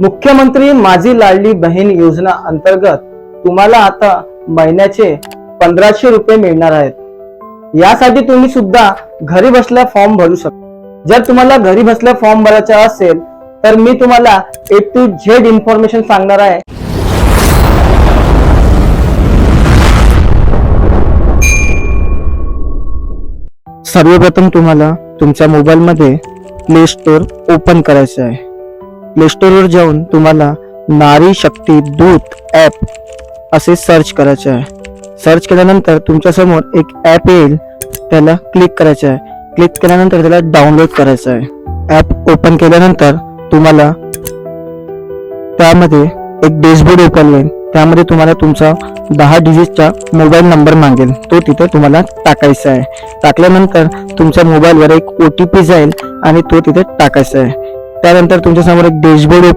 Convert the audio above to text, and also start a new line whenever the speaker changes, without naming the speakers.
मुख्यमंत्री माझी लाडली बहीण योजना अंतर्गत तुम्हाला आता महिन्याचे 1500 रुपये मिळणार आहेत। यासाठी तुम्ही सुद्धा घरी बसल्या फॉर्म भरू शकता। जर तुम्हाला घरी बसल्या फॉर्म भरायचा असेल तर मी तुम्हाला A to Z इन्फॉर्मेशन सांगणार आहे। सर्वप्रथम तुम्हाला तुमच्या मोबाईल मध्ये प्ले स्टोर ओपन करायचं आहे। प्ले स्टोर वर जाऊन तुम्हाला नारी शक्ती दूत ऍप असे सर्च करायचे आहे। सर्च केल्यानंतर तुमच्या समोर एक ऍप येईल, त्याला क्लिक करायचं आहे। क्लिक केल्यानंतर त्याला डाउनलोड करायचं आहे। ऍप ओपन केल्यानंतर तुम्हाला त्यामध्ये एक डॅशबोर्ड ओपन होईल, त्यामध्ये तुम्हाला तुमचा 10 डिजिटचा मोबाईल नंबर मागेल, तो तिथे तुम्हाला टाकायचा आहे। टाकल्यानंतर तुमच्या मोबाईलवर एक OTP जाईल आणि तो तिथे टाकायचा आहे। त्यानंतर तुमच्या समोर एक डॅशबोर्ड ओपन